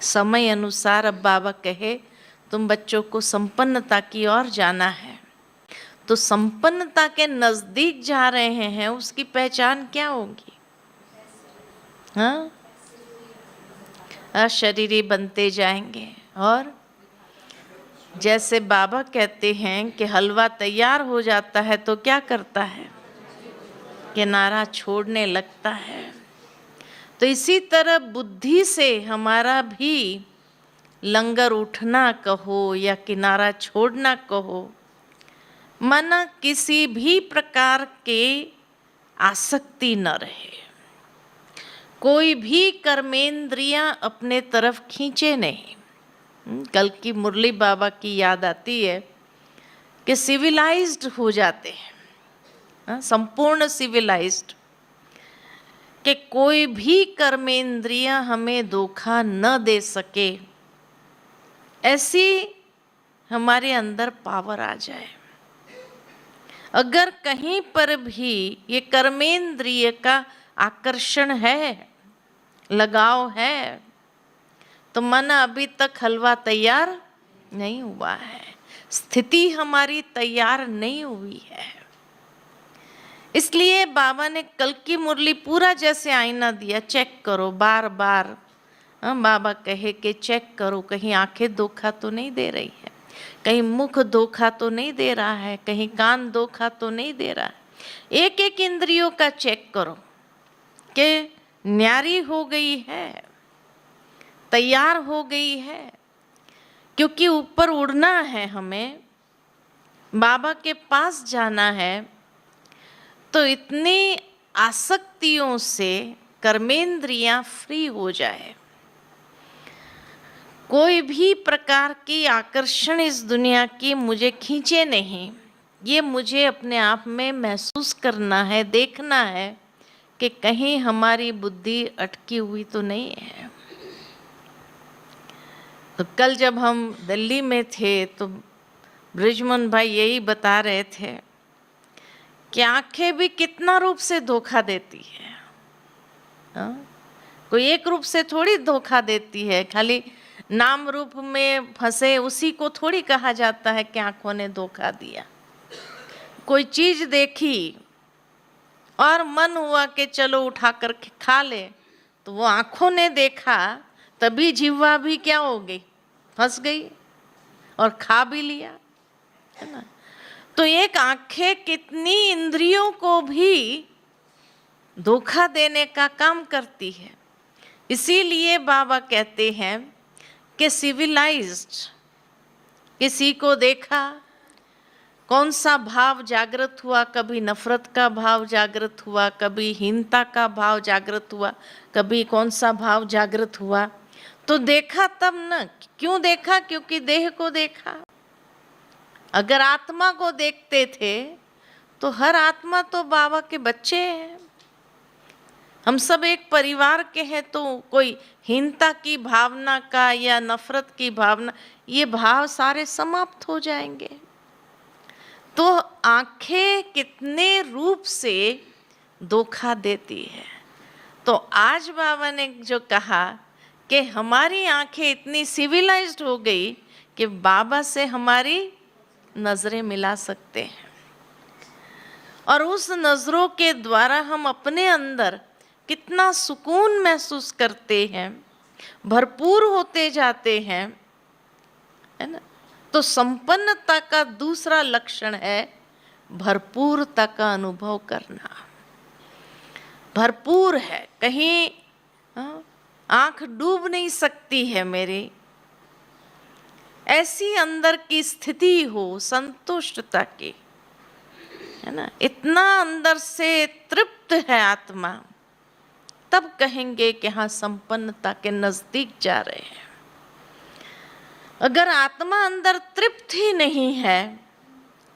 समय अनुसार अब बाबा कहे तुम बच्चों को संपन्नता की ओर जाना है, तो संपन्नता के नजदीक जा रहे हैं, उसकी पहचान क्या होगी? हाँ, अशरीरी बनते जाएंगे। और जैसे बाबा कहते हैं कि हलवा तैयार हो जाता है तो क्या करता है? किनारा छोड़ने लगता है। तो इसी तरह बुद्धि से हमारा भी लंगर उठना कहो या किनारा छोड़ना कहो, मन किसी भी प्रकार के आसक्ति न रहे, कोई भी कर्मेंद्रियां अपने तरफ खींचे नहीं। कल की मुरली बाबा की याद आती है कि सिविलाइज्ड हो जाते हैं, संपूर्ण सिविलाइज्ड, कि कोई भी कर्मेंद्रियां हमें धोखा न दे सके, ऐसी हमारे अंदर पावर आ जाए। अगर कहीं पर भी ये कर्मेंद्रिय का आकर्षण है, लगाव है, तो मन अभी तक हलवा तैयार नहीं हुआ है, स्थिति हमारी तैयार नहीं हुई है। इसलिए बाबा ने कल की मुरली पूरा जैसे आईना दिया, चेक करो बार बार। बाबा कहे कि चेक करो, कहीं आंखें धोखा तो नहीं दे रही है, कहीं मुख धोखा तो नहीं दे रहा है, कहीं कान धोखा तो नहीं दे रहा है। एक एक इंद्रियों का चेक करो कि न्यारी हो गई है, तैयार हो गई है, क्योंकि ऊपर उड़ना है, हमें बाबा के पास जाना है। तो इतनी आसक्तियों से कर्मेंद्रियां फ्री हो जाए, कोई भी प्रकार की आकर्षण इस दुनिया की मुझे खींचे नहीं। ये मुझे अपने आप में महसूस करना है, देखना है कि कहीं हमारी बुद्धि अटकी हुई तो नहीं है। तो कल जब हम दिल्ली में थे तो ब्रिजमोहन भाई यही बता रहे थे कि आंखें भी कितना रूप से धोखा देती है। कोई एक रूप से थोड़ी धोखा देती है, खाली नाम रूप में फंसे उसी को थोड़ी कहा जाता है कि आंखों ने धोखा दिया। कोई चीज देखी और मन हुआ कि चलो उठा कर खा ले, तो वो आंखों ने देखा, तभी जिह्वा भी क्या हो गई, फंस गई और खा भी लिया, है ना। तो एक आंखें कितनी इंद्रियों को भी धोखा देने का काम करती है। इसीलिए बाबा कहते हैं कि सिविलाइज्ड, किसी को देखा, कौन सा भाव जागृत हुआ, कभी नफरत का भाव जागृत हुआ, कभी हीनता का भाव जागृत हुआ, कभी कौन सा भाव जागृत हुआ, तो देखा तब न। क्यों देखा? क्योंकि देह को देखा। अगर आत्मा को देखते थे तो हर आत्मा तो बाबा के बच्चे हैं, हम सब एक परिवार के हैं, तो कोई हीनता की भावना का या नफरत की भावना, ये भाव सारे समाप्त हो जाएंगे। तो आंखें कितने रूप से धोखा देती है। तो आज बाबा ने जो कहा कि हमारी आंखें इतनी सिविलाइज्ड हो गई कि बाबा से हमारी नजरें मिला सकते हैं, और उस नजरों के द्वारा हम अपने अंदर कितना सुकून महसूस करते हैं, भरपूर होते जाते हैं, है ना। तो संपन्नता का दूसरा लक्षण है भरपूरता का अनुभव करना। भरपूर है, कहीं आंख डूब नहीं सकती है मेरी, ऐसी अंदर की स्थिति हो संतुष्टता की, है ना। इतना अंदर से तृप्त है आत्मा, तब कहेंगे कि हाँ संपन्नता के नजदीक जा रहे हैं। अगर आत्मा अंदर तृप्त ही नहीं है,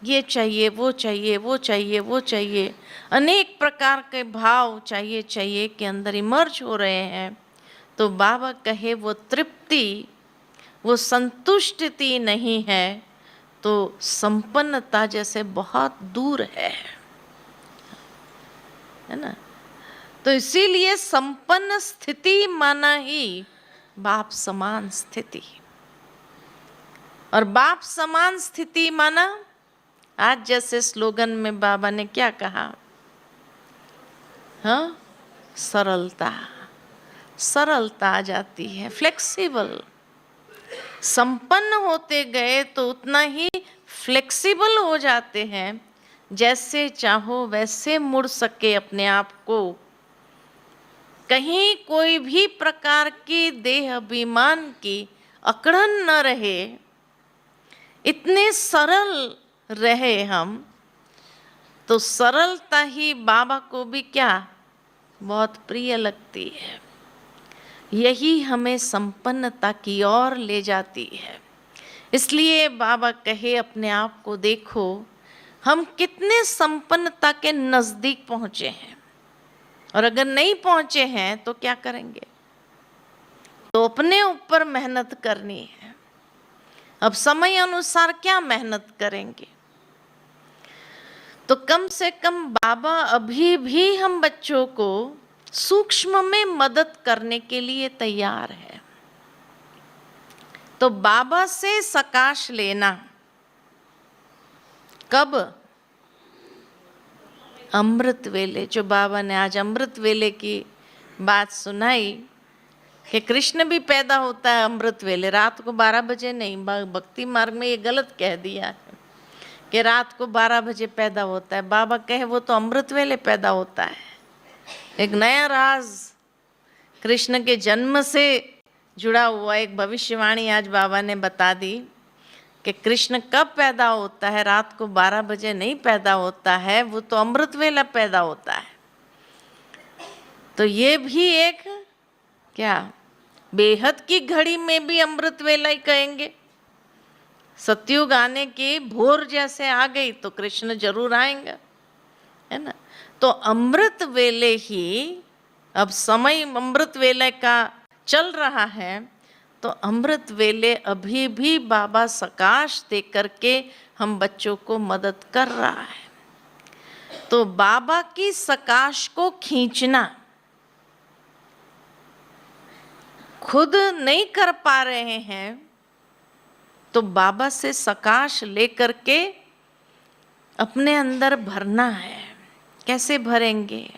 ये चाहिए वो चाहिए वो चाहिए वो चाहिए, अनेक प्रकार के भाव चाहिए चाहिए के अंदर इमर्ज हो रहे हैं, तो बाबा कहे वो तृप्ति, वो संतुष्टि नहीं है, तो संपन्नता जैसे बहुत दूर है ना। तो इसीलिए संपन्न स्थिति माना ही बाप समान स्थिति। और बाप समान स्थिति माना, आज जैसे स्लोगन में बाबा ने क्या कहा, हाँ, सरलता, सरलता आ जाती है, फ्लेक्सिबल। संपन्न होते गए तो उतना ही फ्लेक्सिबल हो जाते हैं, जैसे चाहो वैसे मुड़ सके अपने आप को। कहीं कोई भी प्रकार की देह अभिमान की अकड़न न रहे, इतने सरल रहे हम। तो सरलता ही बाबा को भी क्या बहुत प्रिय लगती है। यही हमें संपन्नता की ओर ले जाती है। इसलिए बाबा कहे अपने आप को देखो, हम कितने संपन्नता के नजदीक पहुंचे हैं। और अगर नहीं पहुंचे हैं तो क्या करेंगे? तो अपने ऊपर मेहनत करनी है। अब समय अनुसार क्या मेहनत करेंगे? तो कम से कम बाबा अभी भी हम बच्चों को सूक्ष्म में मदद करने के लिए तैयार है। तो बाबा से सकाश लेना कब? अमृत वेले। जो बाबा ने आज अमृत वेले की बात सुनाई कि कृष्ण भी पैदा होता है अमृत वेले, रात को 12 बजे नहीं। भक्ति मार्ग में ये गलत कह दिया है कि रात को 12 बजे पैदा होता है। बाबा कहे वो तो अमृत वेले पैदा होता है। एक नया राज कृष्ण के जन्म से जुड़ा हुआ एक भविष्यवाणी आज बाबा ने बता दी कि कृष्ण कब पैदा होता है, रात को 12 बजे नहीं पैदा होता है, वो तो अमृत वेला पैदा होता है। तो ये भी एक क्या, बेहद की घड़ी में भी अमृत वेला ही कहेंगे। सतयुग आने की भोर जैसे आ गई तो कृष्ण जरूर आएंगे, है ना। तो अमृत वेले ही, अब समय अमृत वेले का चल रहा है, तो अमृत वेले अभी भी बाबा सकाश दे करके हम बच्चों को मदद कर रहा है। तो बाबा की सकाश को खींचना, खुद नहीं कर पा रहे हैं तो बाबा से सकाश लेकर के अपने अंदर भरना है। कैसे भरेंगे?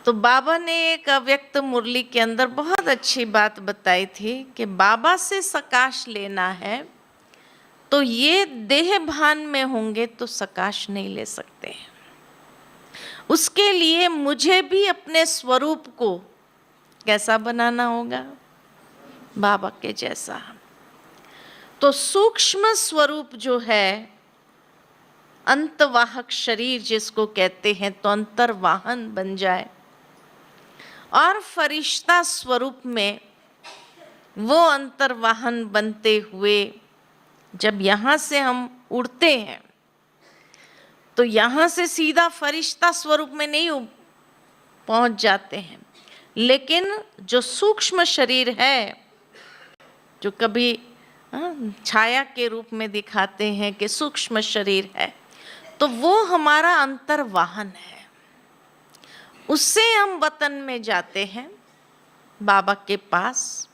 तो बाबा ने एक अव्यक्त मुरली के अंदर बहुत अच्छी बात बताई थी कि बाबा से सकाश लेना है तो ये देह भान में होंगे तो सकाश नहीं ले सकते। उसके लिए मुझे भी अपने स्वरूप को कैसा बनाना होगा? बाबा के जैसा। तो सूक्ष्म स्वरूप जो है, अंतवाहक शरीर जिसको कहते हैं, तो अंतर्वाहन बन जाए। और फरिश्ता स्वरूप में वो अंतर्वाहन बनते हुए जब यहाँ से हम उड़ते हैं तो यहाँ से सीधा फरिश्ता स्वरूप में नहीं पहुँच जाते हैं, लेकिन जो सूक्ष्म शरीर है, जो कभी छाया के रूप में दिखाते हैं कि सूक्ष्म शरीर है, तो वो हमारा अंतर्वाहन है। उससे हम वतन में जाते हैं बाबा के पास,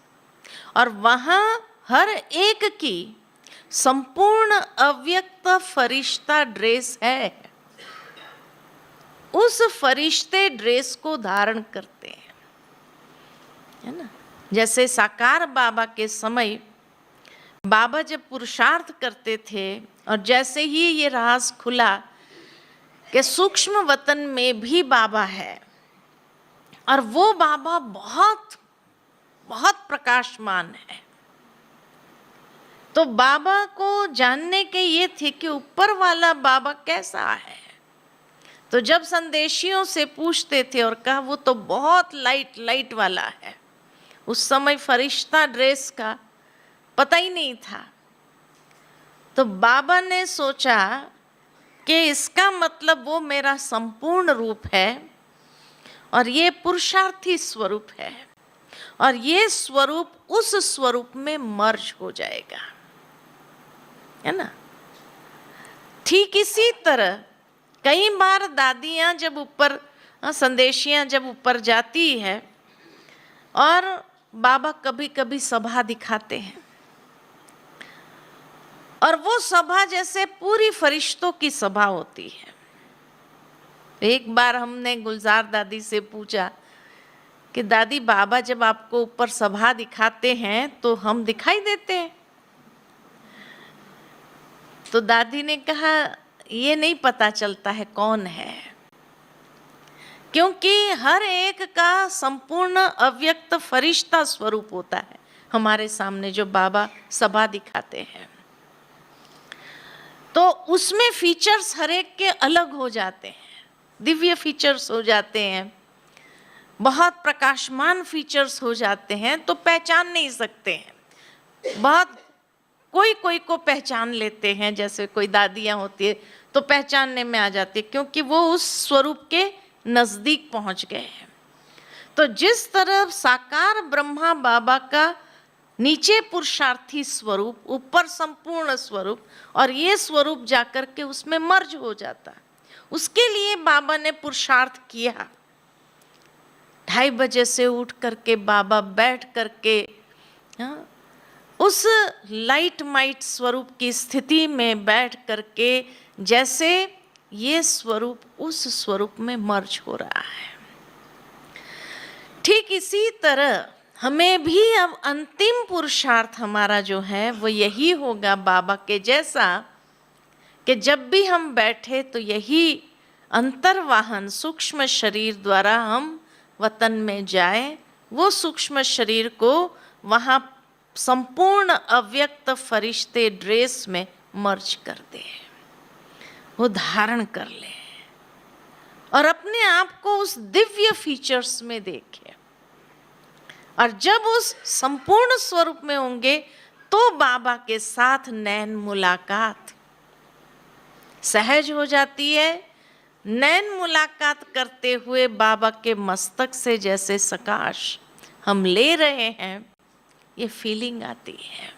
और वहाँ हर एक की संपूर्ण अव्यक्त फरिश्ता ड्रेस है। उस फरिश्ते ड्रेस को धारण करते हैं, है ना। जैसे साकार बाबा के समय बाबा जब पुरुषार्थ करते थे, और जैसे ही ये राज खुला कि सूक्ष्म वतन में भी बाबा है, और वो बाबा बहुत बहुत प्रकाशमान है, तो बाबा को जानने के ये थे कि ऊपर वाला बाबा कैसा है। तो जब संदेशियों से पूछते थे और कहा वो तो बहुत लाइट वाला है, उस समय फरिश्ता ड्रेस का पता ही नहीं था। तो बाबा ने सोचा कि इसका मतलब वो मेरा संपूर्ण रूप है, और ये पुरुषार्थी स्वरूप है, और ये स्वरूप उस स्वरूप में मर्ज हो जाएगा, है ना। ठीक इसी तरह कई बार दादियाँ जब ऊपर, संदेशियाँ जब ऊपर जाती है और बाबा कभी कभी सभा दिखाते हैं, और वो सभा जैसे पूरी फरिश्तों की सभा होती है। एक बार हमने गुलजार दादी से पूछा कि दादी, बाबा जब आपको ऊपर सभा दिखाते हैं तो हम दिखाई देते हैं? तो दादी ने कहा, ये नहीं पता चलता है कौन है, क्योंकि हर एक का संपूर्ण अव्यक्त फरिश्ता स्वरूप होता है हमारे सामने जो बाबा सभा दिखाते हैं। तो उसमें फीचर्स हर एक के अलग हो जाते हैं, दिव्य फीचर्स हो जाते हैं, बहुत प्रकाशमान फीचर्स हो जाते हैं, तो पहचान नहीं सकते हैं। बहुत कोई कोई को पहचान लेते हैं, जैसे कोई दादियाँ होती है तो पहचानने में आ जाती है, क्योंकि वो उस स्वरूप के नज़दीक पहुंच गए हैं। तो जिस तरह साकार ब्रह्मा बाबा का नीचे पुरुषार्थी स्वरूप, ऊपर संपूर्ण स्वरूप, और ये स्वरूप जाकर के उसमें मर्ज हो जाता, उसके लिए बाबा ने पुरुषार्थ किया। 2:30 बजे से उठ करके बाबा बैठ करके उस लाइट माइट स्वरूप की स्थिति में बैठ करके जैसे ये स्वरूप उस स्वरूप में मर्ज हो रहा है। ठीक इसी तरह हमें भी अब अंतिम पुरुषार्थ हमारा जो है वो यही होगा बाबा के जैसा, कि जब भी हम बैठे तो यही अंतर्वाहन सूक्ष्म शरीर द्वारा हम वतन में जाए, वो सूक्ष्म शरीर को वहाँ संपूर्ण अव्यक्त फरिश्ते ड्रेस में मर्ज कर दे, वो धारण कर ले और अपने आप को उस दिव्य फीचर्स में देखे। और जब उस संपूर्ण स्वरूप में होंगे तो बाबा के साथ नैन मुलाकात सहज हो जाती है। नैन मुलाकात करते हुए बाबा के मस्तक से जैसे सकाश हम ले रहे हैं, ये फीलिंग आती है।